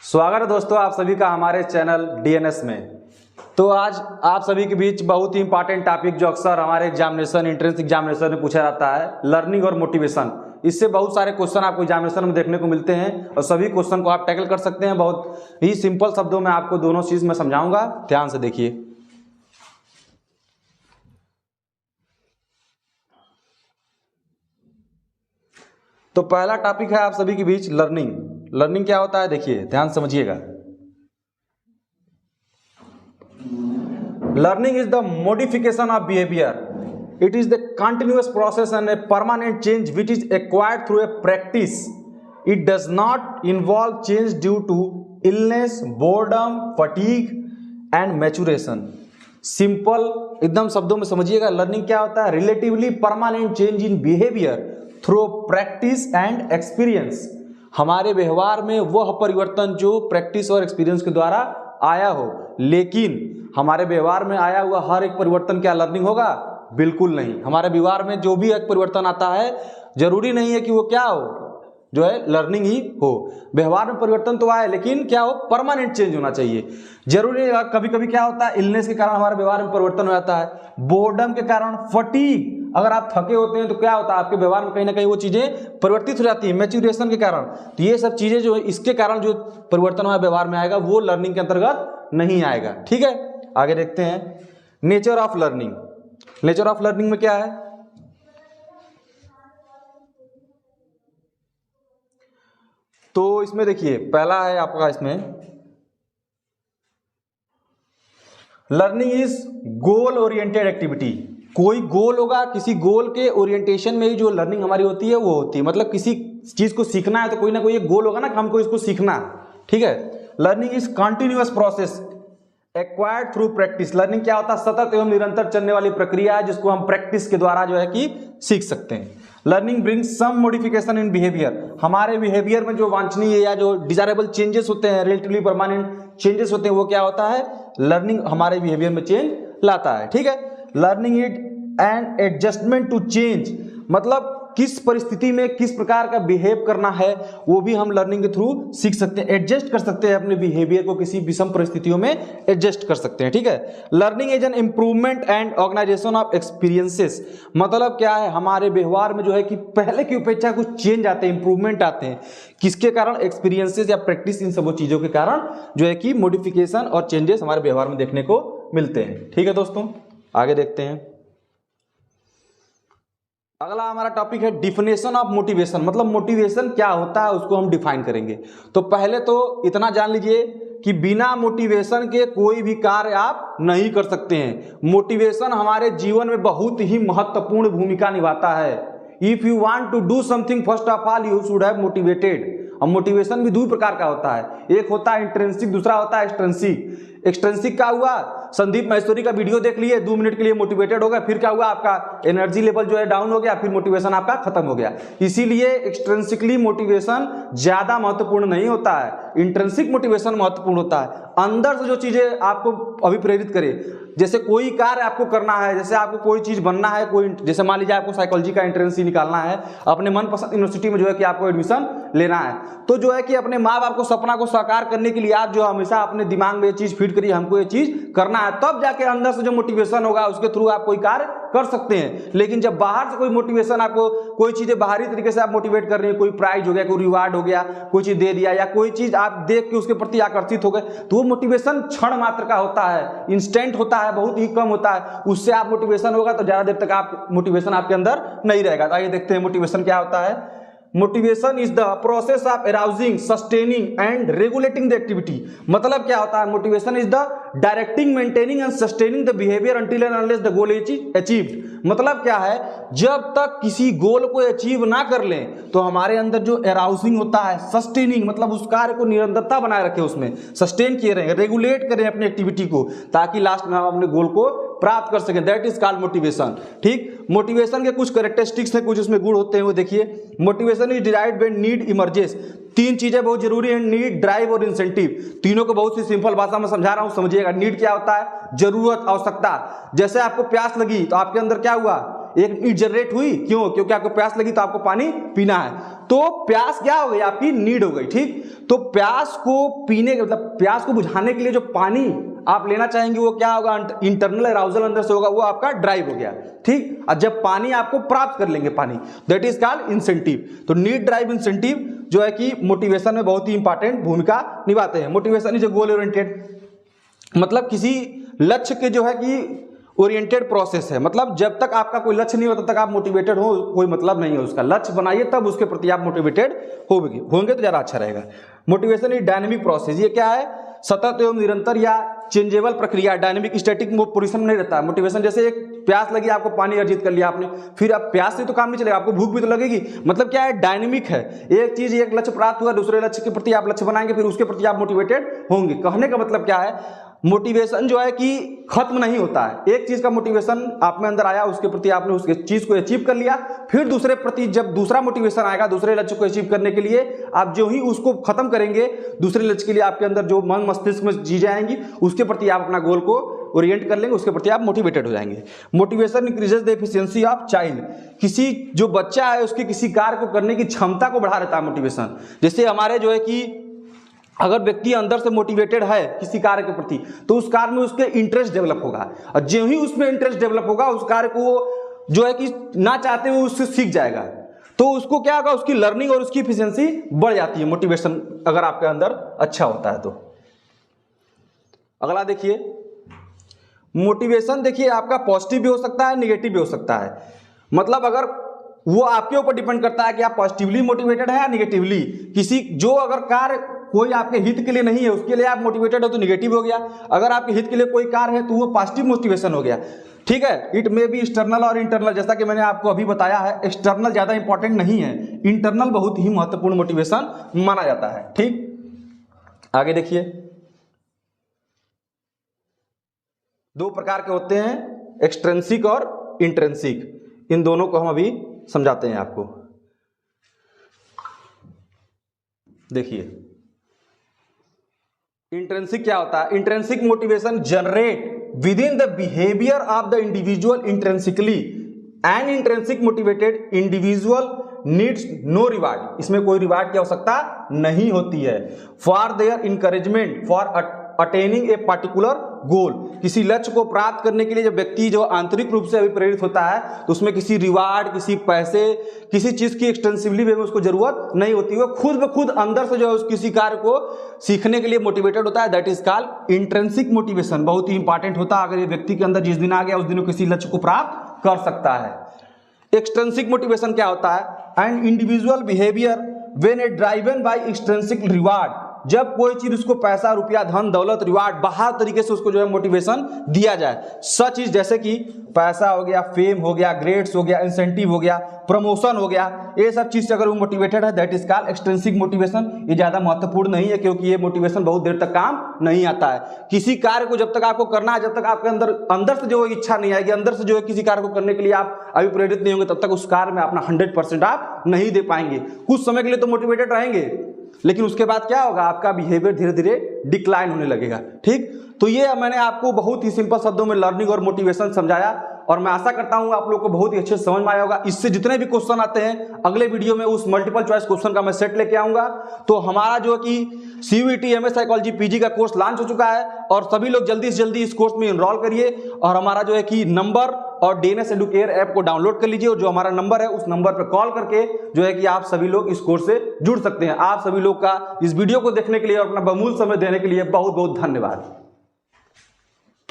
स्वागत है दोस्तों आप सभी का हमारे चैनल डीएनएस में। तो आज आप सभी के बीच बहुत ही इंपॉर्टेंट टॉपिक जो अक्सर हमारे एग्जामिनेशन एंट्रेंस एग्जामिनेशन में पूछा जाता है, लर्निंग और मोटिवेशन। इससे बहुत सारे क्वेश्चन आपको एग्जामिनेशन में देखने को मिलते हैं और सभी क्वेश्चन को आप टैकल कर सकते हैं। बहुत ही सिंपल शब्दों में आपको दोनों चीज में समझाऊंगा, ध्यान से देखिए। तो पहला टॉपिक है आप सभी के बीच लर्निंग। लर्निंग क्या होता है देखिए, ध्यान समझिएगा। Learning is the modification of behaviour. It is the continuous process and a permanent change which is acquired through a practice. It does not involve change due to illness, boredom, fatigue and maturation. Simple एकदम शब्दों में समझिएगा, learning क्या होता है? Relatively permanent change in behaviour through practice and experience. हमारे व्यवहार में वह परिवर्तन जो प्रैक्टिस और एक्सपीरियंस के द्वारा आया हो। लेकिन हमारे व्यवहार में आया हुआ हर एक परिवर्तन क्या लर्निंग होगा? बिल्कुल नहीं। हमारे व्यवहार में जो भी एक परिवर्तन आता है जरूरी नहीं है कि वो क्या हो, जो है लर्निंग ही हो। व्यवहार में परिवर्तन तो आए लेकिन क्या हो? परमानेंट चेंज होना चाहिए। जरूरी है, कभी कभी क्या होता है, इलनेस के कारण हमारे व्यवहार में परिवर्तन हो जाता है, बोर्डम के कारण, फटीग, अगर आप थके होते हैं तो क्या होता है, आपके व्यवहार में कहीं ना कहीं वो चीजें परिवर्तित हो जाती है, मैच्योरेशन के कारण। तो ये सब चीजें जो है इसके कारण जो परिवर्तन हमारे व्यवहार में आएगा वो लर्निंग के अंतर्गत नहीं आएगा। ठीक है, आगे देखते हैं nature of learning. Nature of learning में क्या है? तो इसमें देखिए पहला है आपका, इसमें learning is goal oriented activity. कोई गोल होगा, किसी गोल के ओरिएंटेशन में ही जो लर्निंग हमारी होती है वो होती है। मतलब किसी चीज को सीखना है तो कोई ना कोई एक गोल होगा ना कि हमको इसको सीखना। ठीक है, learning is continuous process acquired through practice. Learning क्या होता है? सतत एवं निरंतर चलने वाली प्रक्रिया है जिसको हम प्रैक्टिस के द्वारा जो है कि सीख सकते हैं। Learning brings some modification in behaviour. हमारे बिहेवियर में जो वांछनीय या जो डिजायरेबल चेंजेस होते हैं, रिलेटिवली परमानेंट चेंजेस होते हैं, वो क्या होता है? लर्निंग हमारे बिहेवियर में चेंज लाता है। ठीक है, learning it and adjustment to change. मतलब किस परिस्थिति में किस प्रकार का बिहेव करना है वो भी हम लर्निंग के थ्रू सीख सकते हैं। एडजस्ट कर सकते हैं अपने बिहेवियर को, किसी विषम परिस्थितियों में एडजस्ट कर सकते हैं। ठीक है, learning is an improvement and organisation of experiences. मतलब क्या है, हमारे व्यवहार में जो है कि पहले की अपेक्षा कुछ चेंज आते हैं, इंप्रूवमेंट आते हैं। किसके कारण? एक्सपीरियंसेस या प्रैक्टिस, इन सब चीजों के कारण जो है कि मॉडिफिकेशन और चेंजेस हमारे व्यवहार में देखने को मिलते हैं। ठीक है दोस्तों, आगे देखते हैं। अगला हमारा टॉपिक है डिफिनेशन ऑफ मोटिवेशन। मतलब मोटिवेशन क्या होता है उसको हम डिफाइन करेंगे। तो पहले तो इतना जान लीजिए कि बिना मोटिवेशन के कोई भी कार्य आप नहीं कर सकते हैं। मोटिवेशन हमारे जीवन में बहुत ही महत्वपूर्ण भूमिका निभाता है। If you want to do something first of all you should have motivated. अब मोटिवेशन भी दो प्रकार का होता है, एक होता है इंट्रिंसिक, दूसरा होता है एक्सट्रिंसिक। एक्सट्रिंसिक का हुआ, संदीप महेश्वरी का वीडियो देख लिए, 2 मिनट के लिए मोटिवेटेड हो गया, फिर क्या हुआ, आपका एनर्जी लेवल जो है डाउन हो गया, फिर मोटिवेशन आपका खत्म हो गया। इसीलिए एक्सट्रिंसिकली मोटिवेशन ज्यादा महत्वपूर्ण नहीं होता है, इंट्रिंसिक मोटिवेशन महत्वपूर्ण होता है। अंदर से जो चीजें आपको अभिप्रेरित करे, जैसे कोई कार्य आपको करना है, जैसे आपको कोई चीज बनना है, कोई जैसे मान लीजिए आपको साइकोलॉजी का एंट्रेंस निकालना है, अपने मनपसंद यूनिवर्सिटी में जो है कि आपको एडमिशन लेना है, तो जो है कि अपने माँ बाप को सपना को साकार करने के लिए आप जो हमेशा अपने दिमाग में ये चीज फीड करिए, हमको ये चीज करना है, तब जाके अंदर से जो मोटिवेशन होगा उसके थ्रू आप कोई कार्य कर सकते हैं। लेकिन जब बाहर से कोई मोटिवेशन, आपको कोई चीजें बाहरी तरीके से आप मोटिवेट कर रहे हैं, कोई प्राइज हो गया, कोई रिवार्ड हो गया, कोई चीज दे दिया, या कोई चीज आप देख के उसके प्रति आकर्षित हो गए, तो वो मोटिवेशन क्षण मात्र का होता है, इंस्टेंट होता है, बहुत ही कम होता है। उससे आप मोटिवेशन होगा तो ज्यादा देर तक आप मोटिवेशन आपके अंदर नहीं रहेगा। तो आइए देखते हैं मोटिवेशन क्या होता है। Motivation is the process of arousing, sustaining and regulating the activity. मतलब क्या होता है? Motivation is the directing, maintaining and sustaining the behaviour until and unless the goal is achieved. मतलब क्या है, जब तक किसी गोल को अचीव ना कर लें तो हमारे अंदर जो अराउजिंग होता है, सस्टेनिंग मतलब उस कार्य को निरंतरता बनाए रखें, उसमें सस्टेन किए रहें, रेगुलेट करें अपनी एक्टिविटी को, ताकि लास्ट में हम अपने गोल को प्राप्त कर सकें। That is called motivation. ठीक, मोटिवेशन के कुछ कैरेक्टरिस्टिक्स हैं, कुछ उसमें गुण होते हैं, वो देखिए। Motivation is derived when need emerges. 3 चीजें बहुत जरूरी है, नीड, ड्राइव और इंसेंटिव। तीनों को बहुत ही सिंपल भाषा में समझा रहा हूं, समझिएगा। नीड क्या होता है? जरूरत, आवश्यकता। जैसे आपको प्यास लगी तो आपके अंदर क्या हुआ? एक नीड जनरेट हुई, क्यों? क्योंकि आपको प्यास लगी तो आपको पानी पीना है, तो प्यास क्या हो गई? आपकी नीड हो गई, ठीक। तो प्यास को पीने के मतलब प्यास को बुझाने के लिए जो पानी आप लेना चाहेंगे वो क्या होगा? इंटरनल अराउजल अंदर से होगा, वो आपका ड्राइव हो गया, ठीक। और जब पानी आपको प्राप्त कर लेंगे पानी, दैट इज कॉल्ड इंसेंटिव। तो नीड ड्राइव इंसेंटिव जो है कि मोटिवेशन में बहुत ही इंपॉर्टेंट भूमिका निभाते हैं। Motivation is a goal oriented, मतलब किसी लक्ष्य के जो है कि ओरिएंटेड प्रोसेस है। मतलब जब तक आपका कोई लक्ष्य नहीं होता तब तक आप मोटिवेटेड हो कोई मतलब नहीं है उसका। लक्ष्य बनाइए तब उसके प्रति आप मोटिवेटेड होंगे तो ज़्यादा अच्छा रहेगा। मोटिवेशन इज डायनेमिक प्रोसेस, ये क्या है? सतत एवं निरंतर या चेंजेबल प्रक्रिया, डायनेमिक स्टैटिक पोजीशन में नहीं रहता है मोटिवेशन। जैसे एक प्यास लगी, आपको पानी अर्जित कर लिया आपने, फिर अब प्यास से तो काम नहीं चलेगा, आपको भूख भी तो लगेगी। मतलब क्या है? डायनेमिक है। एक चीज, एक लक्ष्य प्राप्त हुआ, दूसरे लक्ष्य के प्रति आप लक्ष्य बनाएंगे, फिर उसके प्रति आप मोटिवेटेड होंगे। कहने का मतलब क्या है? मोटिवेशन जो है कि खत्म नहीं होता है। एक चीज का मोटिवेशन आप में अंदर आया, उसके प्रति आपने उस चीज को अचीव कर लिया, फिर दूसरे प्रति जब दूसरा मोटिवेशन आएगा दूसरे लक्ष्य को अचीव करने के लिए, आप जो ही उसको खत्म करेंगे दूसरे लक्ष्य के लिए, आपके अंदर जो मन मस्तिष्क में चीजें आएंगी उसके प्रति आप अपना गोल को ओरिएंट कर लेंगे, उसके प्रति आप मोटिवेटेड हो जाएंगे। Motivation increases the efficiency of child, किसी जो बच्चा है उसके किसी कार्य को करने की क्षमता को बढ़ा देता है मोटिवेशन। जैसे हमारे जो है कि अगर व्यक्ति अंदर से मोटिवेटेड है किसी कार्य के प्रति तो उस कार्य में उसके इंटरेस्ट डेवलप होगा, और जो ही उसमें इंटरेस्ट डेवलप होगा उस कार्य को वो जो है कि ना चाहते हुए उससे सीख जाएगा, तो उसको क्या होगा? उसकी लर्निंग और उसकी एफिशिएंसी बढ़ जाती है। मोटिवेशन अगर आपके अंदर अच्छा होता है तो। अगला देखिए, मोटिवेशन देखिए आपका पॉजिटिव भी हो सकता है, निगेटिव भी हो सकता है। मतलब अगर वो आपके ऊपर डिपेंड करता है कि आप पॉजिटिवली मोटिवेटेड है या निगेटिवली। किसी जो अगर कार्य कोई आपके हित के लिए नहीं है उसके लिए आप मोटिवेटेड हो तो निगेटिव हो गया, अगर आपके हित के लिए कोई कार्य है तो वो पॉजिटिव मोटिवेशन हो गया, ठीक है। इट मे बी एक्सटर्नल और इंटरनल, जैसा कि मैंने आपको अभी बताया है, एक्सटर्नल ज्यादा इंपॉर्टेंट नहीं है, इंटरनल बहुत ही महत्वपूर्ण मोटिवेशन माना जाता है, ठीक। आगे देखिए, दो प्रकार के होते हैं, एक्सट्रिंसिक और इंट्रिंसिक। इन दोनों को हम अभी समझाते हैं आपको। देखिए इंट्रिंसिक क्या होता है? Intrinsic motivation generate within the behaviour of the individual intrinsically, an intrinsic motivated individual needs no reward, इसमें कोई रिवार्ड की आवश्यकता नहीं होती है, for their encouragement for attaining a particular goal. किसी लक्ष्य को प्राप्त करने के लिए जब व्यक्ति जो आंतरिक रूप से अभिप्रेरित होता है तो उसमें किसी रिवार्ड, किसी पैसे, किसी चीज की एक्सटेंसिवली वे में उसको जरूरत नहीं होती, वो खुद ब खुद अंदर से जो है उस किसी कार्य को सीखने के लिए मोटिवेटेड होता है। That is called intrinsic motivation. बहुत ही इंपॉर्टेंट होता है, अगर ये व्यक्ति के अंदर जिस दिन आ गया उस दिन वो किसी लक्ष्य को प्राप्त कर सकता है। एक्सट्रिंसिक मोटिवेशन क्या होता है? And individual behaviour when A driven by extrinsic reward, जब कोई चीज उसको पैसा, रुपया, धन, दौलत, रिवार्ड, बाहर तरीके से उसको जो है मोटिवेशन दिया जाए। सच चीज जैसे कि पैसा हो गया, फेम हो गया, ग्रेड्स हो गया, इंसेंटिव हो गया, प्रमोशन हो गया, ये सब चीज से अगर वो मोटिवेटेड है that is called extrinsic motivation. ये ज्यादा महत्वपूर्ण नहीं है क्योंकि ये मोटिवेशन बहुत देर तक काम नहीं आता है। किसी कार्य को जब तक आपको करना है, जब तक आपके अंदर से जो इच्छा नहीं आएगी, अंदर से जो है किसी कार्य को करने के लिए आप अभी प्रेरित नहीं होंगे, तब तक उस कार्य में अपना 100% आप नहीं दे पाएंगे। कुछ समय के लिए तो मोटिवेटेड रहेंगे, लेकिन उसके बाद क्या होगा? आपका बिहेवियर धीरे धीरे डिक्लाइन होने लगेगा, ठीक। तो ये मैंने आपको बहुत ही सिंपल शब्दों में लर्निंग और मोटिवेशन समझाया, और मैं आशा करता हूं आप लोग को बहुत ही अच्छे से समझ में आया होगा। इससे जितने भी क्वेश्चन आते हैं अगले वीडियो में उस मल्टीपल चॉइस क्वेश्चन का मैं सेट लेके आऊंगा। तो हमारा जो कि CUET MS साइकोलॉजी PG का कोर्स लॉन्च हो चुका है, और सभी लोग जल्दी से जल्दी इस कोर्स में एनरोल करिए, और हमारा जो है कि नंबर और DNS एडुकेयर ऐप को डाउनलोड कर लीजिए, और जो हमारा नंबर है उस नंबर पर कॉल करके जो है कि आप सभी लोग इस कोर्स से जुड़ सकते हैं। आप सभी लोग का इस वीडियो को देखने के लिए और अपना बहुमूल्य समय देने के लिए बहुत बहुत धन्यवाद।